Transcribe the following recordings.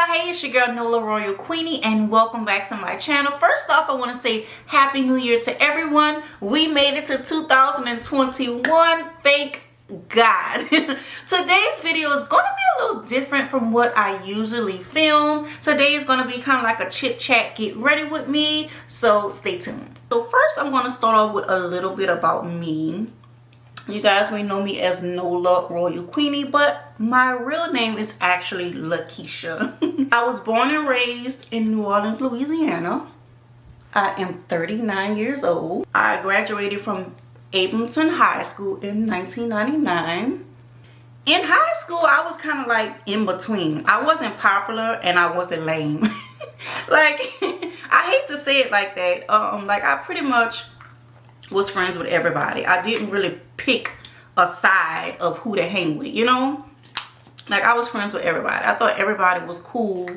y'all, hey, it's your girl Nola Royal Queenie and welcome back to my channel. First off, I want to say Happy New Year to everyone. We made it to 2021. Thank God. Today's video is going to be a little different from what I usually film. Today is going to be kind of like a chit chat, get ready with me, so stay tuned. So first I'm going to start off with a little bit about me. You guys may know me as Nola Royal Queenie, but my real name is actually Lakeisha. I was born and raised in New Orleans, Louisiana. I am 39 years old. I graduated from Ableton High School in 1999. In high school, I was kind of like in between. I wasn't popular and I wasn't lame. Like, I hate to say it like that. Like I pretty much was friends with everybody. I didn't really pick a side of who to hang with, you know? Like I was friends with everybody. I thought everybody was cool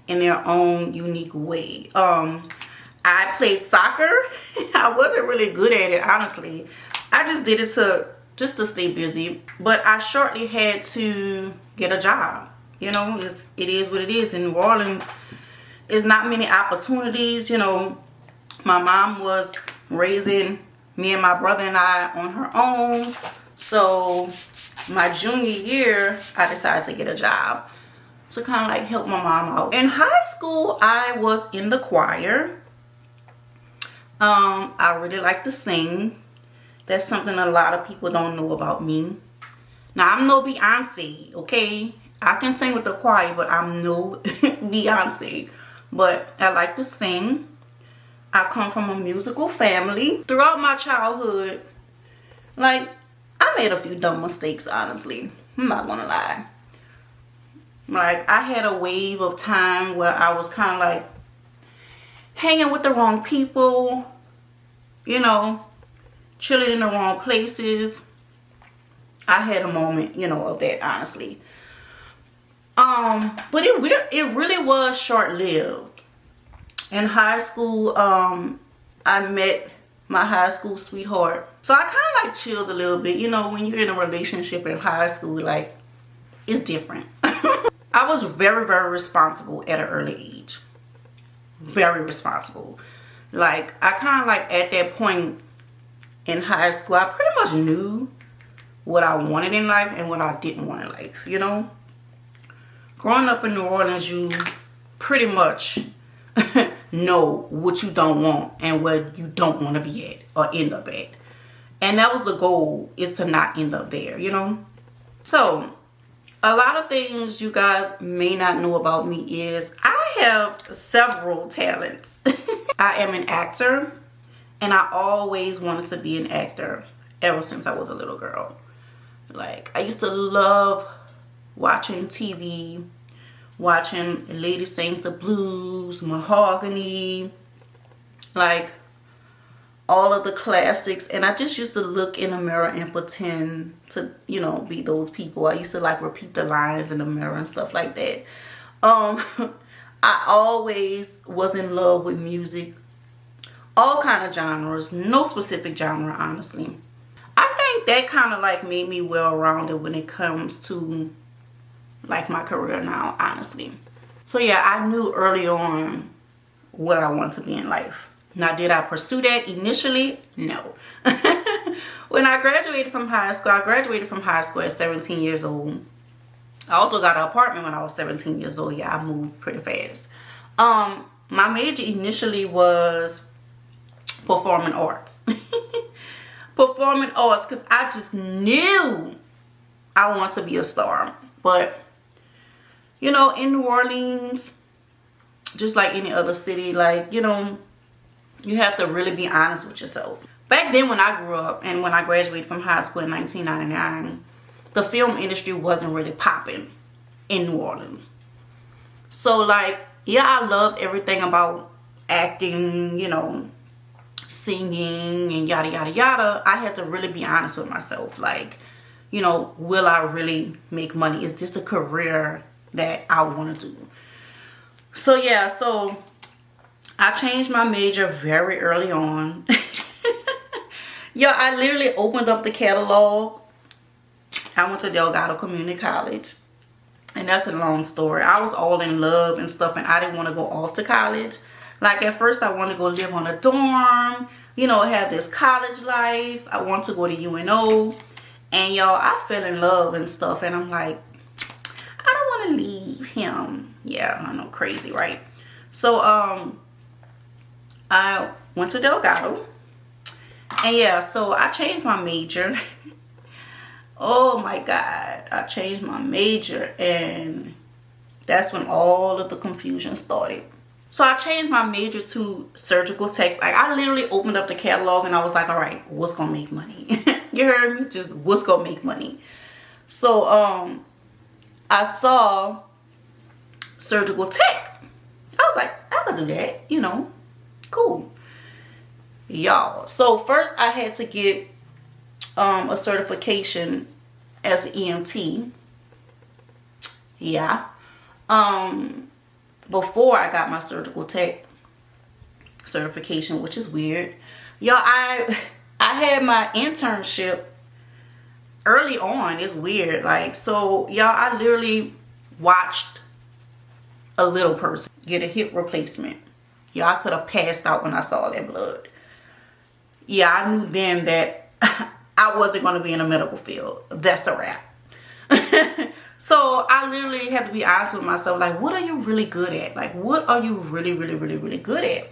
in their own unique way. I played soccer. I wasn't really good at it, honestly. I just did it just to stay busy. But I shortly had to get a job. You know, it is what it is. In New Orleans, there's not many opportunities. You know, my mom was raising me and my brother and I on her own. So my junior year, I decided to get a job to kind of like help my mom out. In high school, I was in the choir. I really like to sing. That's something a lot of people don't know about me. Now, I'm no Beyonce, okay? I can sing with the choir, but I'm no Beyonce. But I like to sing. I come from a musical family. Throughout my childhood, like, I made a few dumb mistakes, honestly. I'm not gonna lie. Like, I had a wave of time where I was kind of like hanging with the wrong people, you know, chilling in the wrong places. I had a moment, you know, of that, honestly. But it really was short-lived. In high school, I met my high school sweetheart. So I kind of like chilled a little bit. You know, when you're in a relationship in high school, like, it's different. I was very, very responsible at an early age. Very responsible. Like, I kind of like at that point in high school, I pretty much knew what I wanted in life and what I didn't want in life, you know? Growing up in New Orleans, you pretty much know what you don't want and where you don't want to be at or end up at. And that was the goal, is to not end up there, you know? So, a lot of things you guys may not know about me is I have several talents. I am an actor, and I always wanted to be an actor ever since I was a little girl. Like, I used to love watching TV, watching Lady Sings the Blues, Mahogany, like all of the classics. And I just used to look in the mirror and pretend to, you know, be those people. I used to like repeat the lines in the mirror and stuff like that. I always was in love with music, all kind of genres, no specific genre, honestly. I think that kind of like made me well-rounded when it comes to like my career now, honestly. So yeah, I knew early on what I want to be in life. Now, did I pursue that initially? No. When I graduated from high school, I graduated from high school at 17 years old. I also got an apartment when I was 17 years old. Yeah, I moved pretty fast. My major initially was performing arts. Performing arts, because I just knew I want to be a star. But, you know, in New Orleans, just like any other city, like, you know, you have to really be honest with yourself. Back then when I grew up and when I graduated from high school in 1999, the film industry wasn't really popping in New Orleans. So, like, yeah, I loved everything about acting, you know, singing and yada, yada, yada. I had to really be honest with myself. Like, you know, will I really make money? Is this a career that I want to do? So yeah, so I changed my major very early on. Yeah, I literally opened up the catalog. I went to Delgado Community College. And that's a long story. I was all in love and stuff, and I didn't want to go off to college. Like, at first I wanted to go live on a dorm, you know, have this college life. I want to go to UNO. And y'all, I fell in love and stuff, and I'm like, I don't want to leave him. Yeah, I know, crazy, right? So I went to Delgado, and yeah, so I changed my major. Oh my God, I changed my major, and that's when all of the confusion started. So I changed my major to surgical tech. Like, I literally opened up the catalog and I was like, all right, what's gonna make money? You heard me? Just what's gonna make money. So I saw surgical tech. I was like, I could do that, you know, cool. Y'all, so first I had to get a certification as an EMT. Yeah. Before I got my surgical tech certification, which is weird. Y'all, I had my internship early on. It's weird. Like, so y'all, I literally watched a little person get a hip replacement. Y'all, I could have passed out when I saw that blood. Yeah, I knew then that I wasn't going to be in the medical field. That's a wrap. So I literally had to be honest with myself. Like, what are you really good at? Like, what are you really, really, really, really good at?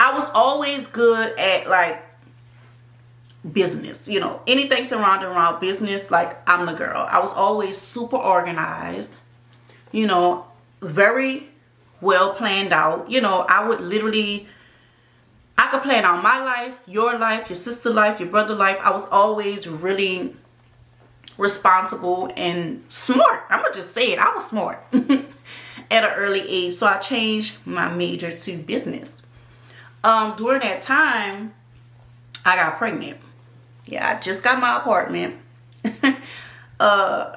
I was always good at, like, business. You know, anything surrounding around business, like, I'm the girl. I was always super organized. You know, very well planned out. You know, I would literally... I could plan out my life, your sister life, your brother life. I was always really responsible and smart. I'm gonna just say it. I was smart at an early age. So I changed my major to business. During that time, I got pregnant. Yeah, I just got my apartment. I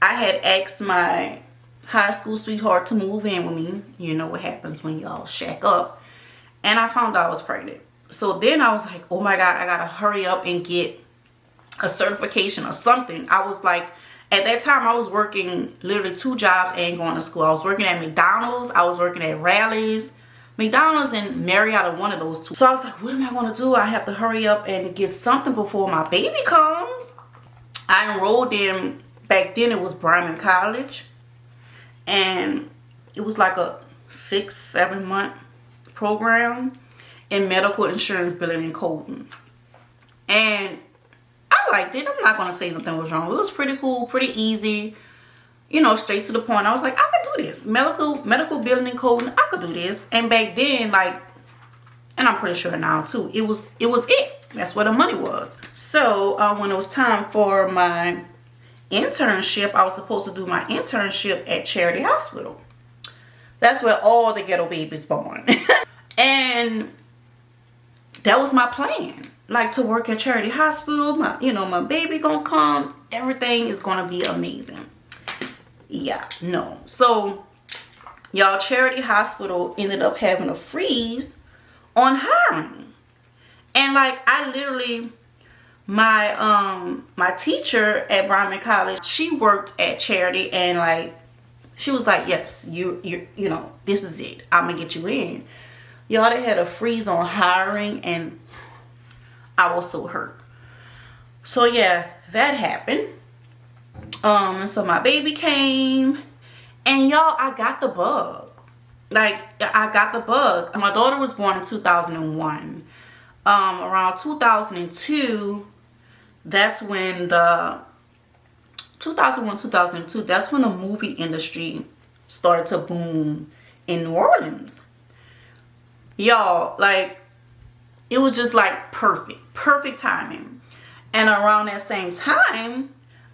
had asked my high school sweetheart to move in with me. You know what happens when y'all shack up. And I found out I was pregnant. So then I was like, oh my God, I gotta hurry up and get a certification or something. I was like, at that time I was working literally 2 jobs and going to school. I was working at McDonald's. I was working at Rally's. McDonald's and Marriott are one of those 2. So I was like, what am I gonna do? I have to hurry up and get something before my baby comes. I enrolled in, back then it was Bryan College. And it was like a 6-7 month program in medical insurance billing and coding, and I liked it. I'm not gonna say nothing was wrong. It was pretty cool, pretty easy, you know, straight to the point. I was like, I could do this. Medical billing and coding, I could do this. And back then, like, and I'm pretty sure now too, it was it. That's where the money was. So when it was time for my internship, I was supposed to do my internship at Charity Hospital. That's where all the ghetto babies born. And that was my plan. Like, to work at Charity Hospital. My baby gonna come. Everything is gonna be amazing. Yeah, no. So, y'all, Charity Hospital ended up having a freeze on hiring. And, like, I literally... My teacher at Bryan College, she worked at Charity, and, like, she was like, yes, you know, this is it. I'm gonna get you in. Y'all, they had a freeze on hiring, and I was so hurt. So yeah, that happened. And so my baby came, and y'all, I got the bug. Like, I got the bug. My daughter was born in 2001. Around 2002, that's when the 2001, 2002, that's when the movie industry started to boom in New Orleans. Y'all, like, it was just like perfect timing. And around that same time,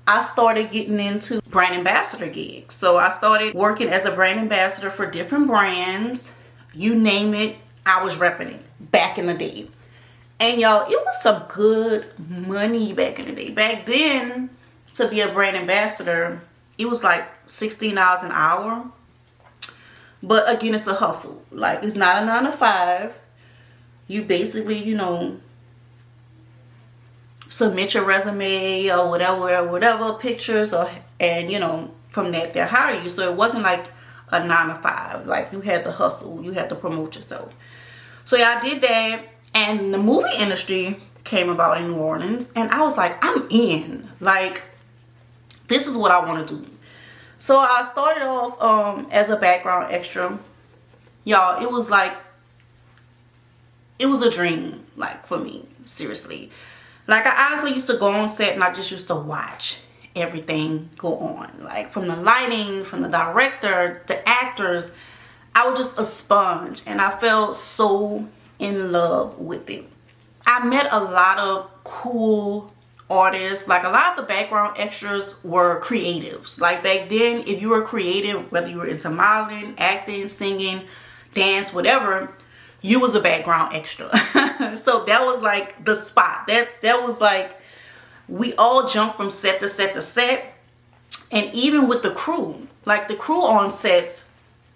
I started getting into brand ambassador gigs. So I started working as a brand ambassador for different brands. You name it, I was repping it back in the day. And y'all, it was some good money back in the day. Back then, to be a brand ambassador, it was like $16 an hour. But again, it's a hustle. Like, it's not a 9 to 5. You basically, you know, submit your resume or whatever, pictures, and, you know, from that they'll hire you. So it wasn't like a 9 to 5. Like, you had to hustle, you had to promote yourself. So yeah, I did that, and the movie industry came about in New Orleans, and I was like, I'm in. Like, this is what I want to do. So I started off as a background extra. Y'all, it was like, it was a dream, like, for me, seriously. Like, I honestly used to go on set and I just used to watch everything go on. Like, from the lighting, from the director, the actors, I was just a sponge, and I felt so in love with it. I met a lot of cool artists. Like, a lot of the background extras were creatives. Like, back then, if you were creative, whether you were into modeling, acting, singing, dance, whatever, you was a background extra. So that was like the spot. That was like, we all jumped from set to set to set. And even with the crew, like the crew on sets,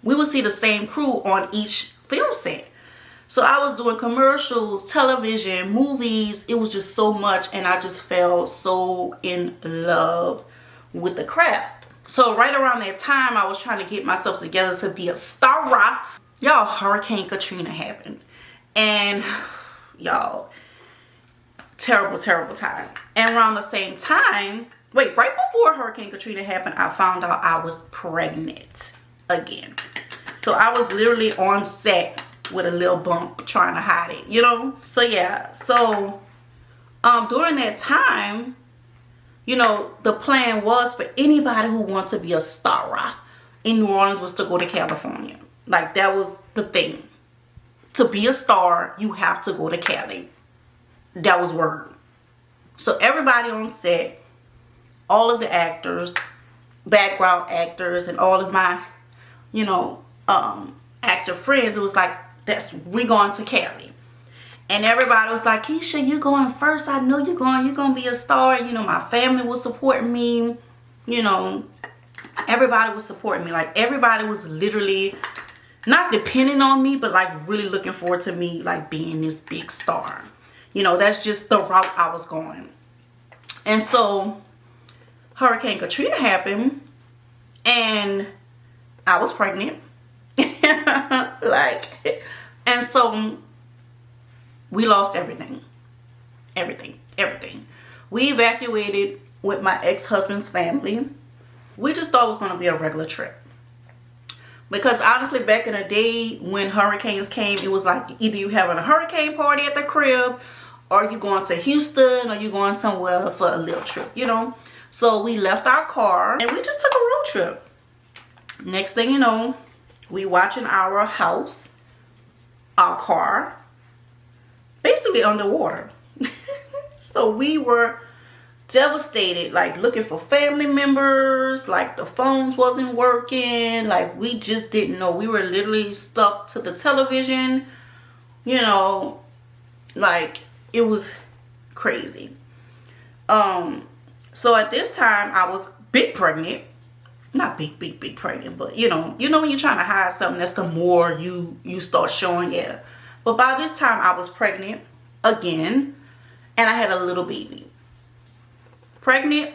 we would see the same crew on each film set. So I was doing commercials, television, movies. It was just so much, and I just fell so in love with the craft. So right around that time, I was trying to get myself together to be a star. Y'all, Hurricane Katrina happened. And y'all, terrible, terrible time. And around the same time, right before Hurricane Katrina happened, I found out I was pregnant again. So I was literally on set with a little bump trying to hide it, you know? So yeah, so during that time, you know, the plan was for anybody who wants to be a star in New Orleans was to go to California. Like, that was the thing. To be a star, you have to go to Cali. That was word. So everybody on set, all of the actors, background actors, and all of my, you know, actor friends, it was like, we going to Cali. And everybody was like, Keisha, you going first. I know you're going to be a star. You know, my family will support me. You know, everybody was supporting me. Like, everybody was literally not depending on me, but like really looking forward to me, like, being this big star. You know, that's just the route I was going. And so Hurricane Katrina happened, and I was pregnant. Like, and so we lost everything. We evacuated with my ex-husband's family. We just thought it was going to be a regular trip. Because honestly, back in the day when hurricanes came, it was like either you having a hurricane party at the crib, or you going to Houston, or you going somewhere for a little trip, you know. So we left our car and we just took a road trip. Next thing you know, we watching our house, our car, basically underwater. So we were devastated, like looking for family members, like the phones wasn't working, like we just didn't know. We were literally stuck to the television, you know, like it was crazy. So at this time I was big pregnant. Not big pregnant, but you know when you're trying to hide something, that's the more you start showing it. But by this time I was pregnant again, and I had a little baby. Pregnant,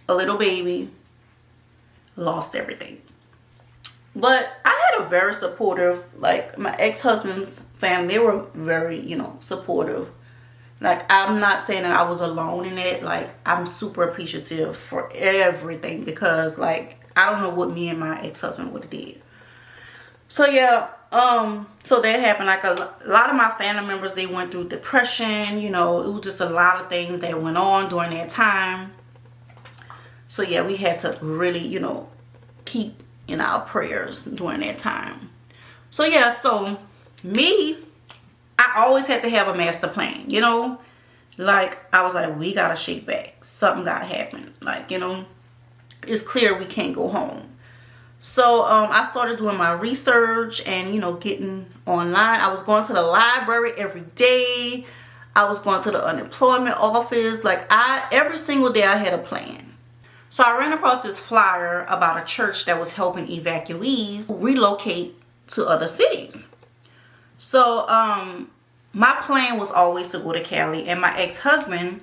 a little baby, lost everything. But I had a very supportive, like my ex-husband's family, they were very, you know, supportive. Like, I'm not saying that I was alone in it. Like, I'm super appreciative for everything, because like I don't know what me and my ex-husband would have did. So yeah, so that happened. Like a lot of my family members, they went through depression, you know, it was just a lot of things that went on during that time. So yeah, we had to really, you know, keep in our prayers during that time. So yeah, so me, I always had to have a master plan, you know, like I was like, we gotta shake back, something gotta happen. Like, you know, it's clear we can't go home. So I started doing my research and, you know, getting online. I was going to the library every day. I was going to the unemployment office. Like, every single day I had a plan. So I ran across this flyer about a church that was helping evacuees relocate to other cities. So my plan was always to go to Cali, and my ex-husband,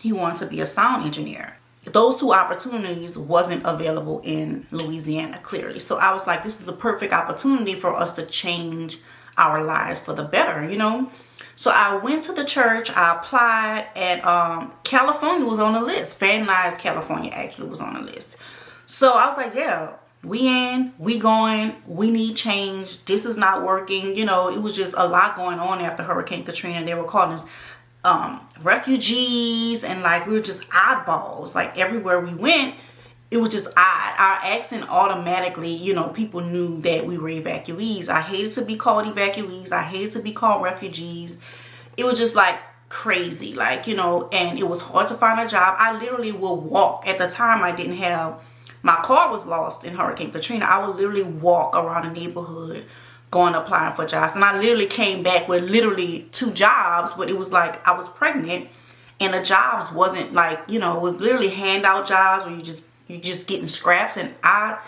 he wanted to be a sound engineer. those two opportunities wasn't available in Louisiana, clearly. So I was like, this is a perfect opportunity for us to change our lives for the better, you know. So I went to the church, I applied, and California was on the list. Van Nuys, California actually was on the list. So I was like, yeah, we in, we going, we need change. This is not working. You know, it was just a lot going on after Hurricane Katrina. They were calling us refugees, and like we were just oddballs. Like everywhere we went, it was just odd. Our accent automatically, you know, people knew that we were evacuees. I hated to be called evacuees. I hated to be called refugees. It was just like crazy, like, you know, and it was hard to find a job. I literally would walk. At the time, I didn't have, my car was lost in Hurricane Katrina. I would literally walk around the neighborhood going applying for jobs. And I literally came back with literally 2 jobs, but it was like I was pregnant and the jobs wasn't like, you know, it was literally handout jobs where you just getting scraps, and I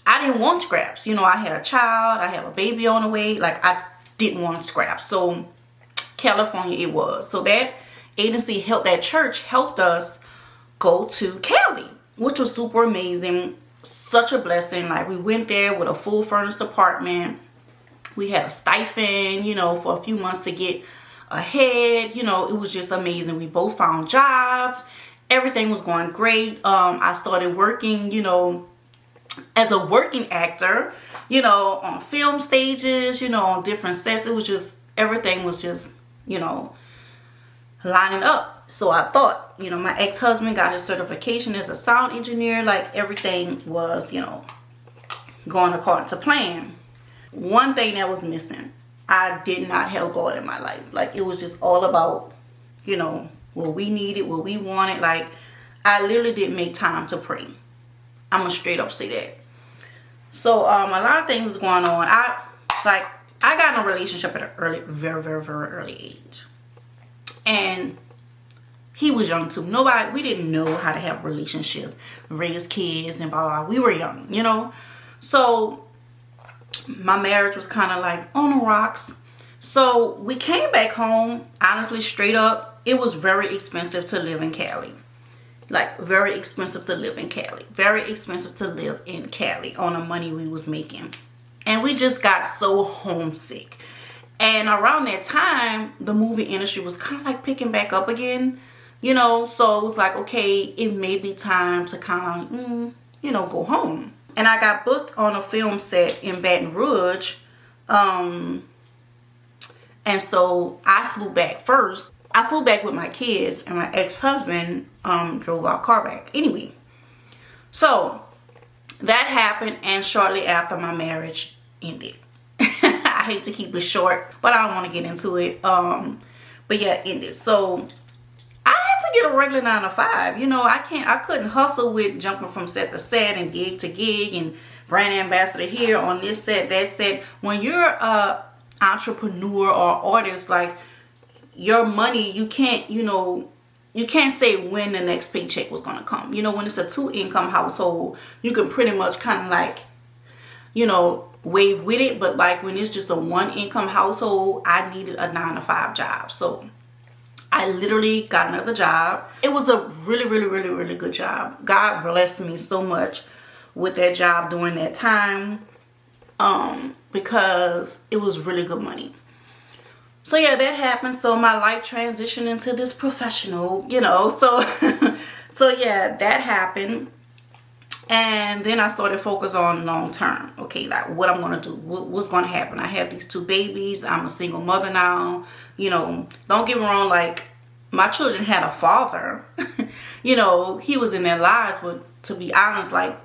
didn't want scraps. You know, I had a child, I have a baby on the way, like I didn't want scraps. So California it was. So that agency helped, that church helped us go to Cali, which was super amazing. Such a blessing. Like we went there with a full furnished apartment. We had a stipend, you know, for a few months to get ahead. You know, it was just amazing. We both found jobs. Everything was going great. I started working, you know, as a working actor, you know, on film stages, you know, on different sets. It was just, everything was just, you know, lining up. So I thought, you know, my ex-husband got his certification as a sound engineer. Like everything was, you know, going according to plan. One thing that was missing, I did not have God in my life. Like it was just all about, you know, what we needed, what we wanted. Like I literally didn't make time to pray. I'm gonna straight up say that. So a lot of things was going on. I got in a relationship at an very early age, and he was young too. We didn't know how to have a relationship, raise kids, and blah blah. We were young, you know. So my marriage was kind of like on the rocks. So we came back home. Honestly, straight up, it was very expensive to live in Cali. Like very expensive to live in Cali. Very expensive to live in Cali on the money we was making. And we just got so homesick. And around that time, the movie industry was kind of like picking back up again. You know, so it was like, okay, it may be time to kind of, you know, go home. And I got booked on a film set in Baton Rouge. And so I flew back first. I flew back with my kids, and my ex-husband drove our car back. Anyway, so that happened, and shortly after, my marriage ended. I hate to keep it short, but I don't want to get into it. But yeah, it ended. So I had to get a regular 9 to 5. You know, I couldn't hustle with jumping from set to set and gig to gig and brand ambassador here on this set, that set. When you're a entrepreneur or artist, like your money, you can't, you know, you can't say when the next paycheck was going to come. You know, when it's a 2-income household, you can pretty much kind of like, you know, wave with it. But like when it's just a 1-income household, I needed a 9 to 5 job. So I literally got another job. It was a really good job. God blessed me so much with that job during that time, because it was really good money. So yeah, that happened. So my life transitioned into this professional, you know. So yeah, that happened. And then I started focus on long term. Okay, like what I'm gonna do, what's gonna happen. I have these 2 babies. I'm a single mother now. You know, don't get me wrong, like my children had a father. You know, he was in their lives, but to be honest, like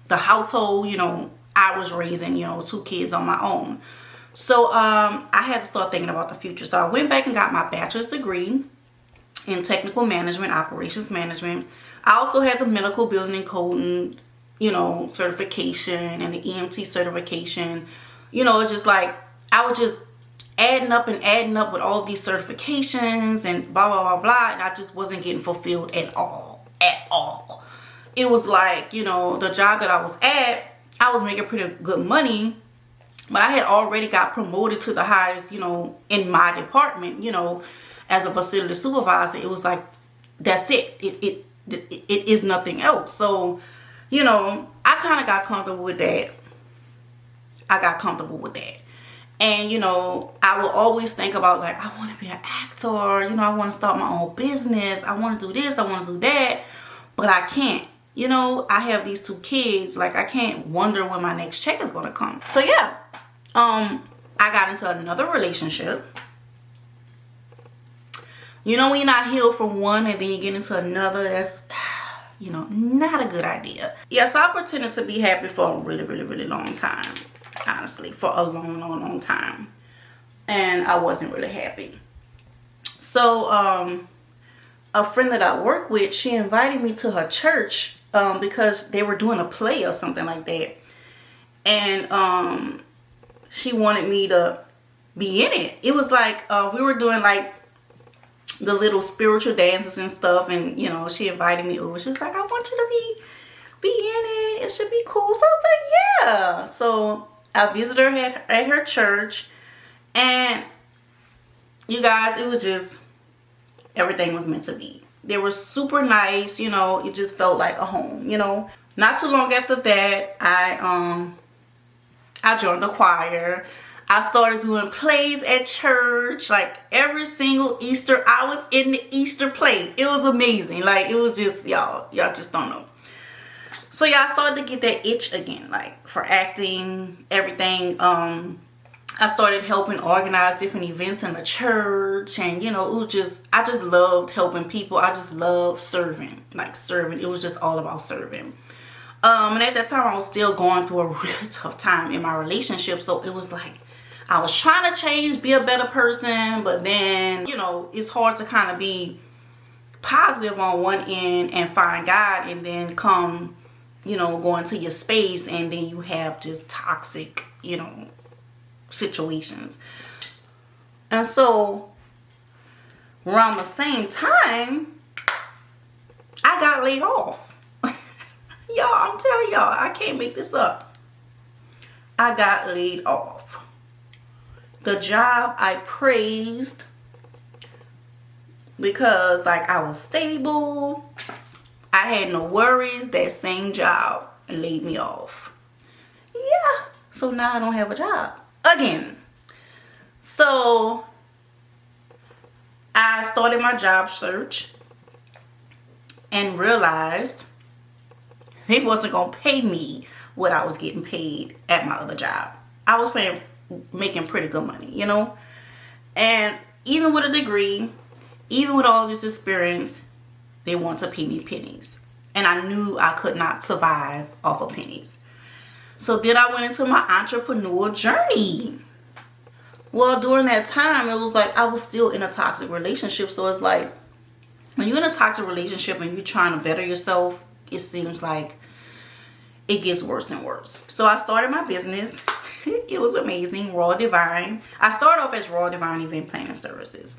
the household, you know, I was raising, you know, 2 kids on my own. So I had to start thinking about the future. So I went back and got my bachelor's degree in technical management, operations management. I also had the medical billing and coding, you know, certification, and the EMT certification. You know, it's just like I was just adding up with all these certifications and blah blah blah blah, and I just wasn't getting fulfilled at all. It was like, you know, the job that I was at, I was making pretty good money, but I had already got promoted to the highest, you know, in my department, you know, as a facility supervisor. It was like, that's it. it is nothing else. So, you know, I kind of got comfortable with that. And, you know, I will always think about, like, I want to be an actor. You know, I want to start my own business. I want to do this. I want to do that. But I can't. You know, I have these 2 kids. Like, I can't wonder when my next check is going to come. So, yeah. I got into another relationship. You know, when you're not healed from one and then you get into another, that's, you know, not a good idea. Yeah, so I pretended to be happy for a really, really, really long time. Honestly, for a long, long, long time. And I wasn't really happy. So, a friend that I work with, she invited me to her church because they were doing a play or something like that. And she wanted me to be in it. It was like, we were doing like the little spiritual dances and stuff. And, you know, she invited me over. She was like, I want you to be in it. It should be cool. So I was like, yeah. So I visited her at her church, and you guys, it was just, everything was meant to be. They were super nice, you know, it just felt like a home, you know. Not too long after that, I joined the choir. I started doing plays at church, like every single Easter, I was in the Easter play. It was amazing. Like, it was just, y'all just don't know. So yeah, I started to get that itch again, like for acting, everything. I started helping organize different events in the church, and you know, it was just, I just loved helping people. I just loved serving, like serving. It was just all about serving. And at that time, I was still going through a really tough time in my relationship. So it was like, I was trying to change, be a better person, but then, you know, it's hard to kind of be positive on one end and find God, and then come, you know, go into your space and then you have just toxic, you know, situations. And so around the same time, I got laid off. Y'all, I'm telling y'all, I can't make this up. I got laid off. The job I praised because, like, I was stable, I had no worries, that same job laid me off. Yeah. So now I don't have a job again. So I started my job search and realized they wasn't going to pay me what I was getting paid at my other job. I was making pretty good money, you know. And even with a degree, even with all this experience, they want to pay me pennies. And I knew I could not survive off of pennies. So then I went into my entrepreneurial journey. Well, during that time, it was like I was still in a toxic relationship. So it's like, when you're in a toxic relationship and you're trying to better yourself, it seems like it gets worse and worse. So I started my business. It was amazing. Raw Divine. I started off as Raw Divine Event Planning Services.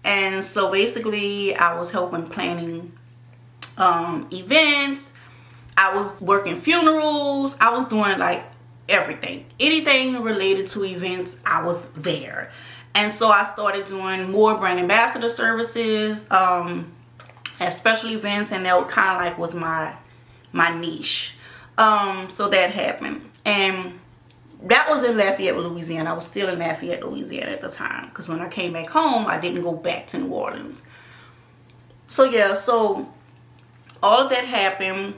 And so basically I was helping planning events. I was working funerals. I was doing like everything. Anything related to events, I was there. And so I started doing more brand ambassador services at special events, and that kind of like was my niche. So that happened. And that was in Lafayette, Louisiana. I was still in Lafayette, Louisiana at the time. Because when I came back home, I didn't go back to New Orleans. So yeah, so all of that happened.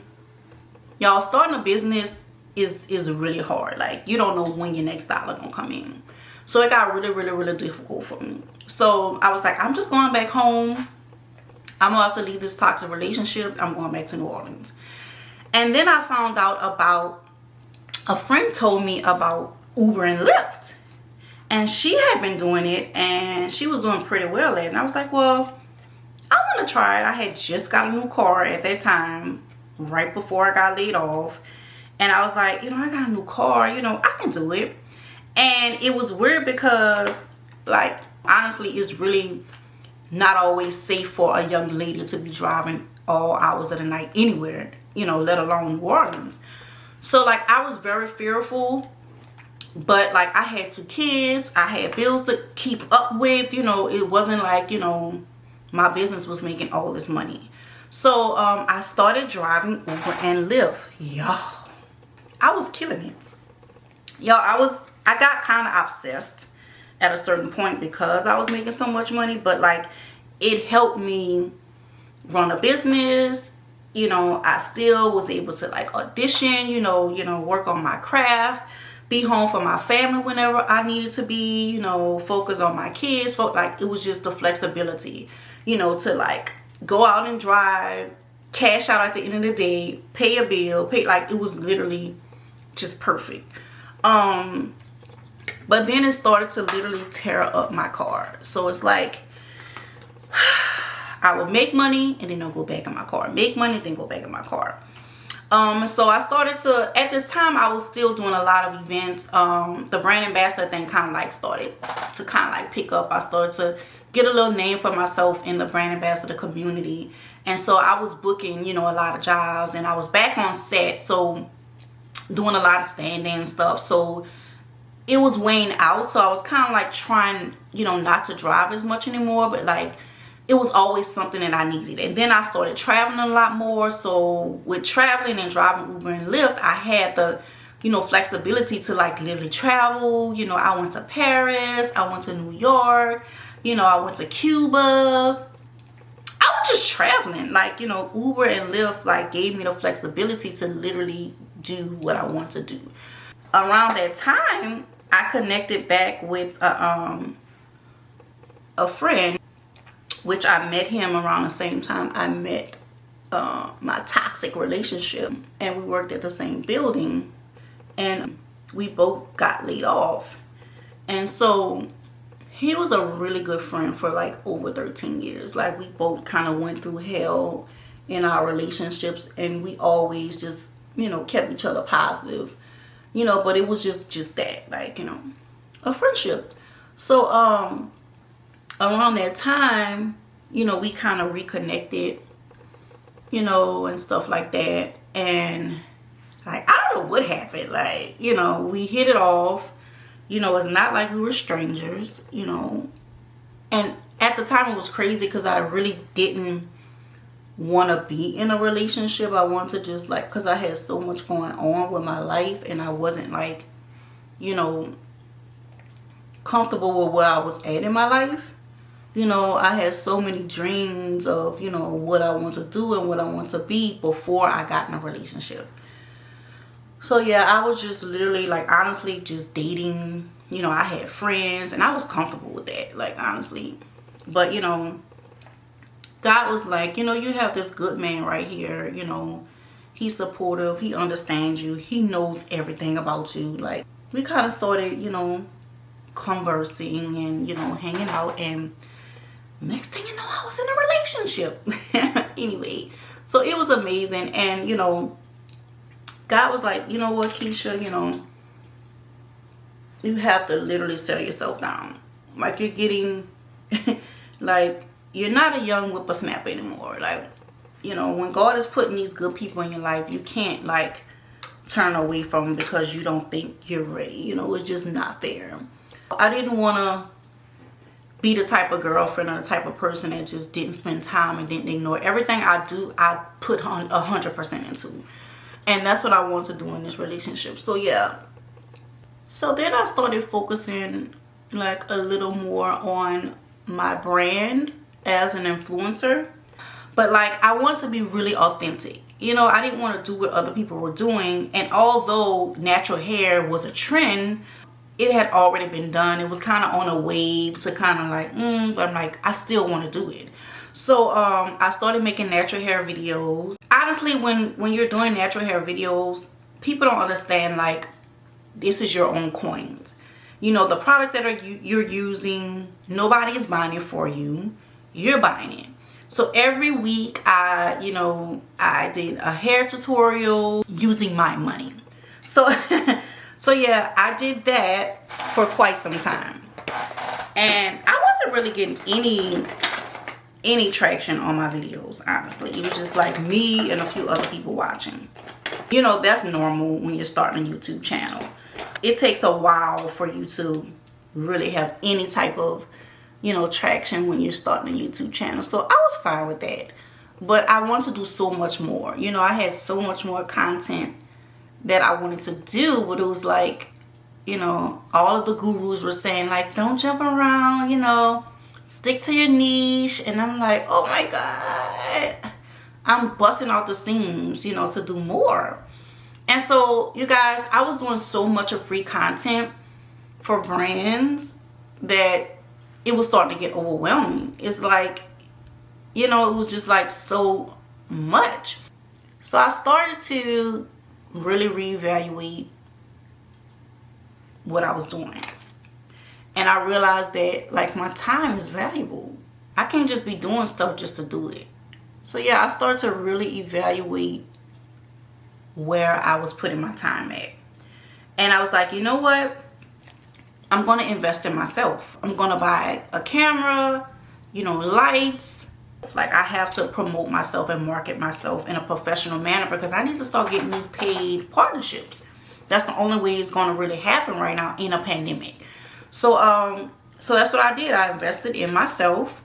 Y'all, starting a business is really hard. Like, you don't know when your next dollar gonna come in. So it got really, really, really difficult for me. So I was like, I'm just going back home. I'm about to leave this toxic relationship. I'm going back to New Orleans. And then I found out about, a friend told me about Uber and Lyft. And she had been doing it, and she was doing pretty well at it. And I was like, well, I want to try it. I had just got a new car at that time, right before I got laid off. And I was like, you know, I got a new car, you know, I can do it. And it was weird because, like, honestly, it's really not always safe for a young lady to be driving all hours of the night anywhere, you know, let alone New Orleans. So, like, I was very fearful. But, like, I had 2 kids. I had bills to keep up with. You know, it wasn't like, you know, my business was making all this money. So I started driving Uber and Lyft. Y'all, I was killing it. Y'all, I got kind of obsessed at a certain point because I was making so much money, but like it helped me run a business. You know, I still was able to like audition, you know, work on my craft, be home for my family whenever I needed to be, you know, focus on my kids. Like it was just the flexibility, you know, to like go out and drive, cash out at the end of the day, pay a bill, like it was literally just perfect. But then it started to literally tear up my car. So it's like I would make money and then I'll go back in my car, make money, then go back in my car. So I started to, at this time I was still doing a lot of events. The brand ambassador thing kind of like started to kind of like pick up. I started to get a little name for myself in the brand ambassador community. And so I was booking, you know, a lot of jobs, and I was back on set. So doing a lot of stand-in and stuff. So it was weighing out. So I was kind of like trying, you know, not to drive as much anymore, but like it was always something that I needed. And then I started traveling a lot more. So with traveling and driving Uber and Lyft, I had the, you know, flexibility to like literally travel. You know, I went to Paris, I went to New York, you know, I went to Cuba. I was just traveling. Like, you know, Uber and Lyft like gave me the flexibility to literally do what I want to do. Around that time, I connected back with a friend, which I met him around the same time I met my toxic relationship, and we worked at the same building, and we both got laid off. And so he was a really good friend for like over 13 years. Like we both kind of went through hell in our relationships, and we always just, you know, kept each other positive, you know, but it was just that, like, you know, a friendship. So around that time, you know, we kind of reconnected, you know, and stuff like that. And like, I don't know what happened. Like, you know, we hit it off. You know, it's not like we were strangers, you know. And at the time it was crazy because I really didn't want to be in a relationship. I wanted to just like, because I had so much going on with my life, and I wasn't like, you know, comfortable with where I was at in my life. You know, I had so many dreams of, you know, what I want to do and what I want to be before I got in a relationship. So yeah, I was just literally like, honestly, just dating. You know, I had friends and I was comfortable with that, like, honestly. But, you know, God was like, you know, you have this good man right here. You know, he's supportive, he understands you, he knows everything about you. Like, we kind of started, you know, conversing and, you know, hanging out, and next thing you know, I was in a relationship. Anyway, so it was amazing. And, you know, God was like, you know what, Keisha, you know, you have to literally settle yourself down. Like, you're getting, like, you're not a young whippersnapper anymore. Like, you know, when God is putting these good people in your life, you can't, like, turn away from them because you don't think you're ready. You know, it's just not fair. I didn't want to be the type of girlfriend or the type of person that just didn't spend time and didn't ignore everything I do. I put on 100% into, and that's what I want to do in this relationship. So yeah, so then I started focusing like a little more on my brand as an influencer, but like I want to be really authentic. You know, I didn't want to do what other people were doing, and although natural hair was a trend, it had already been done. It was kind of on a wave to kind of like, but I'm like, I still want to do it. So I started making natural hair videos. Honestly, when you're doing natural hair videos, people don't understand, like, this is your own coins. You know, the products that you're using, nobody is buying it for you. You're buying it. So every week I did a hair tutorial using my money. So so yeah, I did that for quite some time, and I wasn't really getting any traction on my videos, honestly. It was just like me and a few other people watching. You know, that's normal when you're starting a YouTube channel. It takes a while for you to really have any type of you know, traction when you're starting a YouTube channel. So I was fine with that. But I wanted to do so much more. You know, I had so much more content that I wanted to do, but it was like, you know, all of the gurus were saying like, don't jump around, you know, stick to your niche. And I'm like, oh my God, I'm busting out the seams, you know, to do more. And so, you guys, I was doing so much of free content for brands that it was starting to get overwhelming. It's like, you know, it was just like so much. So I started to really reevaluate what I was doing. And I realized that like my time is valuable. I can't just be doing stuff just to do it. So yeah, I started to really evaluate where I was putting my time at. And I was like, you know what? I'm going to invest in myself. I'm going to buy a camera, you know, lights. Like I have to promote myself and market myself in a professional manner because I need to start getting these paid partnerships. That's the only way it's going to really happen right now in a pandemic. So so that's what I did. I invested in myself.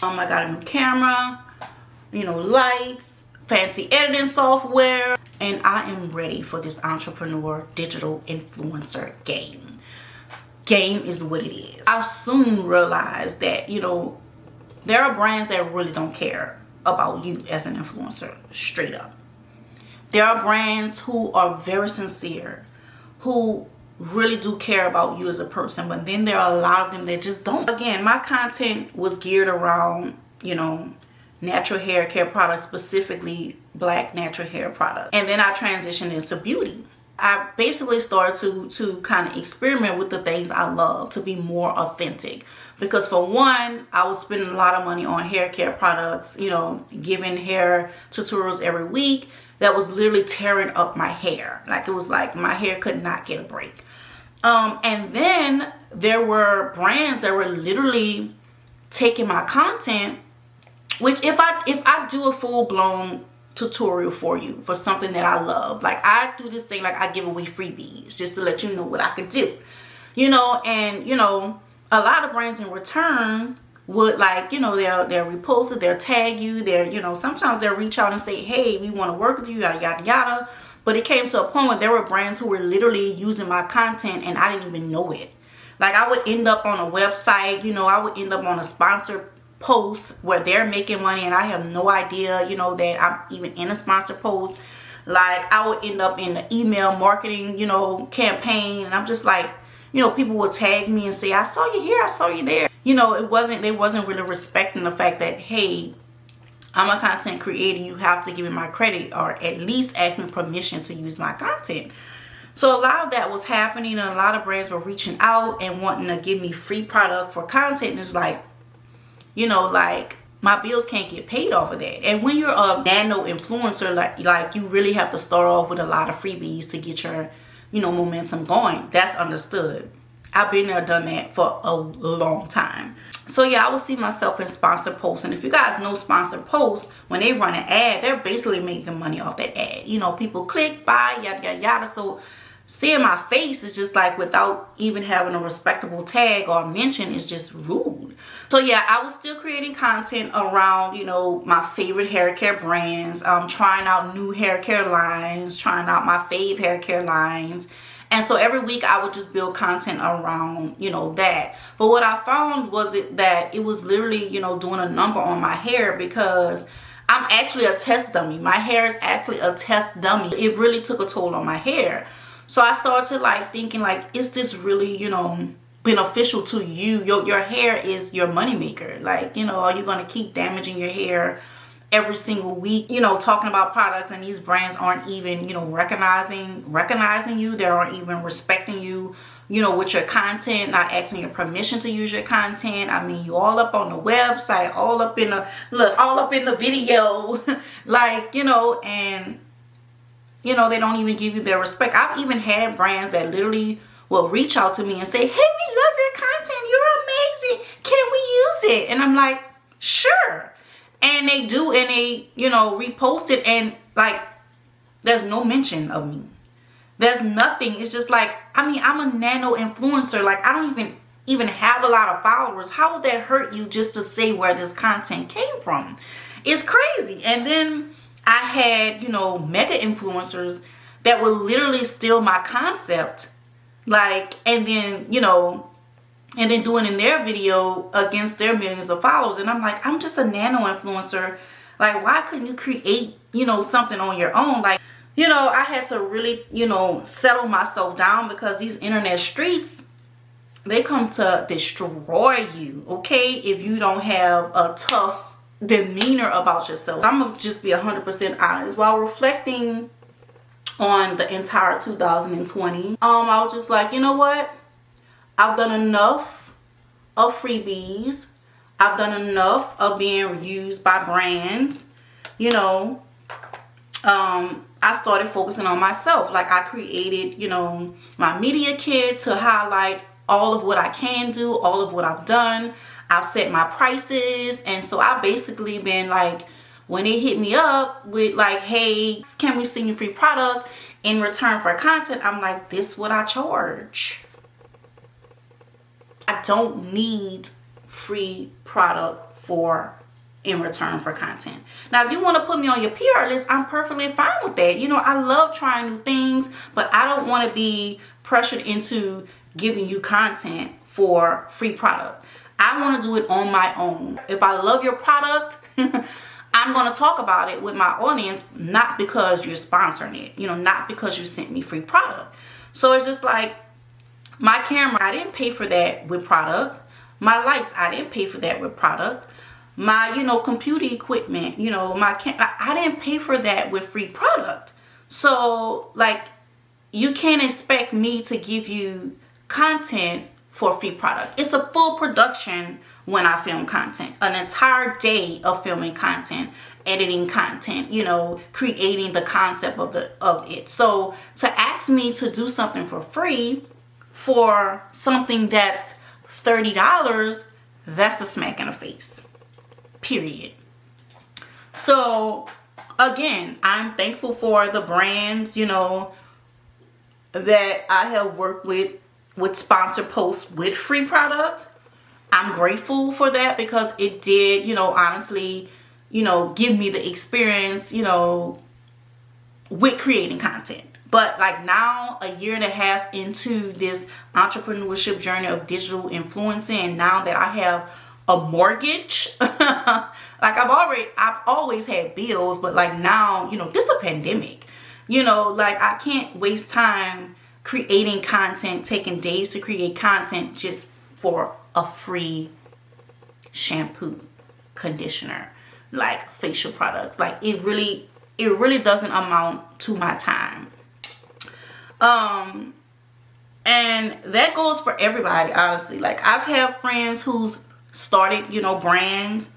I got a new camera, you know, lights, fancy editing software, and I am ready for this entrepreneur digital influencer game. Game is what it is. I soon realized that, you know, there are brands that really don't care about you as an influencer, straight up. There are brands who are very sincere, who really do care about you as a person, but then there are a lot of them that just don't. Again, my content was geared around, you know, natural hair care products, specifically black natural hair products. And then I transitioned into beauty. I basically started to kind of experiment with the things I love to be more authentic. Because for one, I was spending a lot of money on hair care products, you know, giving hair tutorials every week. That was literally tearing up my hair. Like it was like my hair could not get a break. And then there were brands that were literally taking my content, which if I do a full-blown tutorial for you for something that I love, like I do this thing, like I give away freebies just to let you know what I could do, you know. And you know, a lot of brands in return would, like, you know, they'll repost it, they'll tag you, you know, sometimes they'll reach out and say, hey, we want to work with you, yada yada yada. But it came to a point where there were brands who were literally using my content and I didn't even know it. Like I would end up on a website, you know, I would end up on a sponsored post where they're making money and I have no idea, you know, that I'm even in a sponsored post. Like I would end up in the email marketing, you know, campaign, and I'm just like, you know, people would tag me and say, I saw you here, I saw you there. You know, they wasn't really respecting the fact that, hey, I'm a content creator, you have to give me my credit or at least ask me permission to use my content. So a lot of that was happening, and a lot of brands were reaching out and wanting to give me free product for content. And it's like, you know, like my bills can't get paid off of that. And when you're a nano influencer, like you really have to start off with a lot of freebies to get your, you know, momentum going. That's understood. I've been there, done that for a long time. So yeah, I will see myself in sponsored posts. And if you guys know sponsored posts, when they run an ad, they're basically making money off that ad. You know, people click, buy, yada, yada, yada. So seeing my face is just like, without even having a respectable tag or mention, is just rude. So yeah, I was still creating content around, you know, my favorite hair care brands, trying out new hair care lines, trying out my fave hair care lines. And so every week I would just build content around, you know, that. But what I found was that it was literally, you know, doing a number on my hair, because I'm actually a test dummy. My hair is actually a test dummy. It really took a toll on my hair. So I started to like thinking like, is this really, you know, beneficial to you? Your hair is your moneymaker. Like, you know, are you going to keep damaging your hair every single week, you know, talking about products, and these brands aren't even, you know, recognizing you. They aren't even respecting you, you know, with your content, not asking your permission to use your content. I mean, you all up on the website, all up in the video, like, you know, and, you know, they don't even give you their respect. I've even had brands that literally will reach out to me and say, hey, we love your content. You're amazing. Can we use it? And I'm like, sure. And they do, and they, you know, repost it, and like, there's no mention of me. There's nothing. It's just like, I mean, I'm a nano influencer. Like, I don't even, even have a lot of followers, how would that hurt you just to say where this content came from? It's crazy. And then I had, you know, mega influencers that would literally steal my concept, like, and then, you know, and then doing in their video against their millions of followers. And I'm like, I'm just a nano influencer. Like, why couldn't you create, you know, something on your own? Like, you know, I had to really, you know, settle myself down, because these internet streets, they come to destroy you, okay, if you don't have a tough demeanor about yourself. I'm gonna just be 100% honest. While reflecting on the entire 2020, I was just like, you know what? I've done enough of freebies. I've done enough of being used by brands. You know, I started focusing on myself. Like, I created, you know, my media kit to highlight all of what I can do, all of what I've done. I've set my prices. And so I've basically been like, when they hit me up with like, hey, can we send you free product in return for content? I'm like, this is what I charge. I don't need free product in return for content. Now, if you want to put me on your PR list, I'm perfectly fine with that. You know, I love trying new things, but I don't want to be pressured into giving you content for free product. I want to do it on my own. If I love your product, I'm going to talk about it with my audience, not because you're sponsoring it, you know, not because you sent me free product. So it's just like, my camera, I didn't pay for that with product. My lights, I didn't pay for that with product. My, you know, computer equipment, you know, my camera, I didn't pay for that with free product. So, like, you can't expect me to give you content for free product. It's a full production when I film content. An entire day of filming content, editing content, you know, creating the concept of it. So, to ask me to do something for free for something that's $30, that's a smack in the face, period. So again, I'm thankful for the brands, you know, that I have worked with sponsored posts with free product. I'm grateful for that, because it did, you know, honestly, you know, give me the experience, you know, with creating content. But like now, a year and a half into this entrepreneurship journey of digital influencing, and now that I have a mortgage, like I've always had bills, but like now, you know, this is a pandemic, you know, like I can't waste time creating content, taking days to create content just for a free shampoo, conditioner, like facial products. Like it really doesn't amount to my time. And that goes for everybody, honestly. Like I've had friends who's started, you know, brands,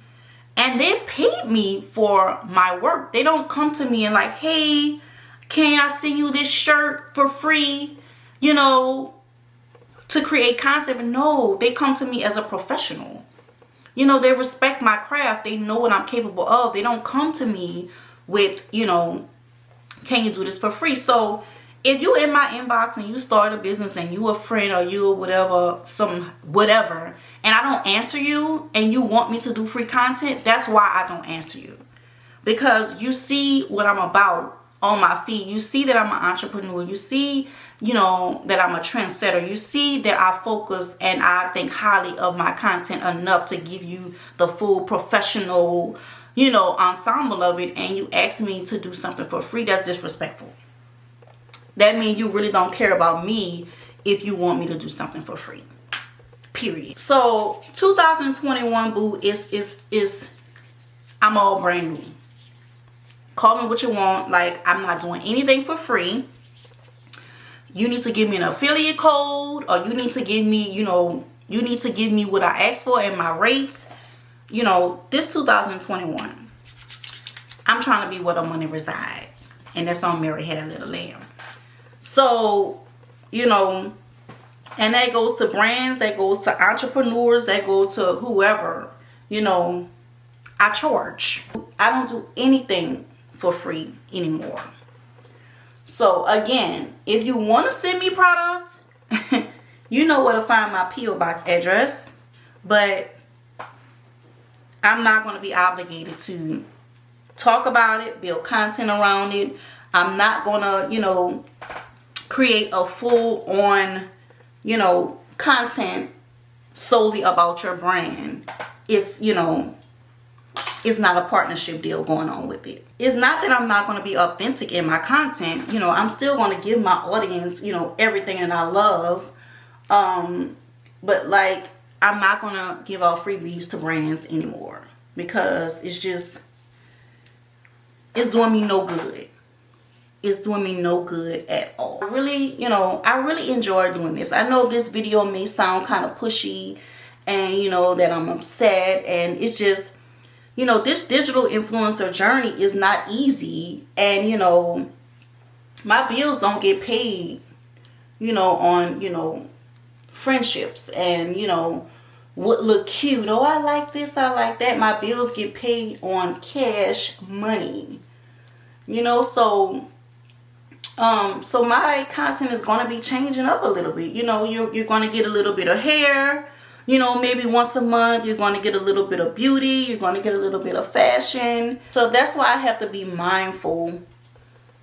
and they've paid me for my work. They don't come to me and like, hey, can I send you this shirt for free, you know, to create content? No, they come to me as a professional. You know, they respect my craft. They know what I'm capable of. They don't come to me with, you know, can you do this for free? So if you in my inbox and you start a business and you a friend or you whatever, and I don't answer you and you want me to do free content, that's why I don't answer you. Because you see what I'm about on my feed. You see that I'm an entrepreneur. You see, you know, that I'm a trendsetter. You see that I focus and I think highly of my content enough to give you the full professional, you know, ensemble of it, and you ask me to do something for free. That's disrespectful. That means you really don't care about me if you want me to do something for free. Period. So 2021, boo, is I'm all brand new. Call me what you want. Like, I'm not doing anything for free. You need to give me an affiliate code, or you need to give me, you know, you need to give me what I asked for and my rates. You know, this 2021, I'm trying to be where the money reside. And that's on Mary Had a Little Lamb. So, you know, and that goes to brands, that goes to entrepreneurs, that goes to whoever, you know, I charge. I don't do anything for free anymore. So again, if you want to send me products, you know where to find my P.O Box address. But I'm not going to be obligated to talk about it, build content around it. I'm not going to, you know, create a full-on, you know, content solely about your brand if, you know, it's not a partnership deal going on with it. It's not that I'm not going to be authentic in my content. You know, I'm still going to give my audience, you know, everything that I love. But like, I'm not going to give out freebies to brands anymore because it's just, it's doing me no good. It's doing me no good at all. I really, you know, I really enjoy doing this. I know this video may sound kind of pushy and, you know, that I'm upset, and it's just, you know, this digital influencer journey is not easy. And, you know, my bills don't get paid, you know, on, you know, friendships and, you know, what look cute. Oh, I like this, I like that. My bills get paid on cash money, you know. So so my content is going to be changing up a little bit. You know, you're going to get a little bit of hair, you know, maybe once a month. You're going to get a little bit of beauty, you're going to get a little bit of fashion. So that's why I have to be mindful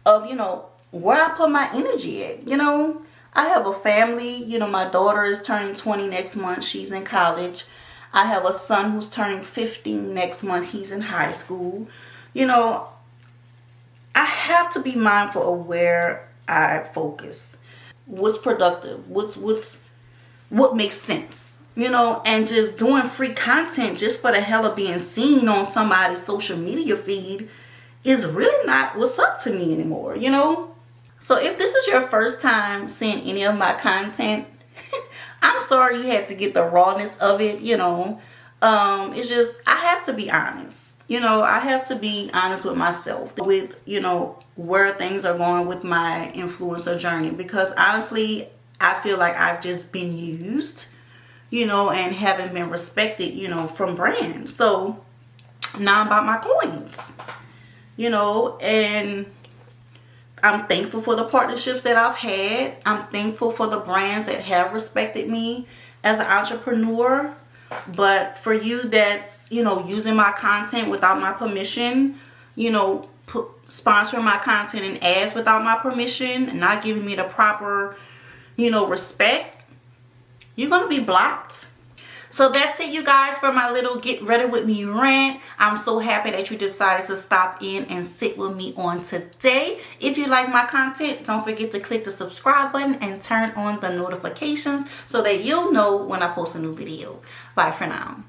of, you know, where I put my energy at. You know, I have a family. You know, my daughter is turning 20 next month. She's in college. I have a son who's turning 15 next month. He's in high school. You know, I have to be mindful of where I focus. What's productive? What makes sense? You know, and just doing free content just for the hell of being seen on somebody's social media feed is really not what's up to me anymore, you know? So if this is your first time seeing any of my content, I'm sorry you had to get the rawness of it, you know. It's just, I have to be honest. You know, I have to be honest with myself with, you know, where things are going with my influencer journey. Because honestly, I feel like I've just been used, you know, and haven't been respected, you know, from brands. So now I'm about my coins, you know, and I'm thankful for the partnerships that I've had. I'm thankful for the brands that have respected me as an entrepreneur. But for you that's, you know, using my content without my permission, you know, sponsoring my content and ads without my permission and not giving me the proper, you know, respect, you're going to be blocked. So that's it, you guys, for my little get ready with me rant. I'm so happy that you decided to stop in and sit with me on today. If you like my content, don't forget to click the subscribe button and turn on the notifications so that you'll know when I post a new video. Bye for now.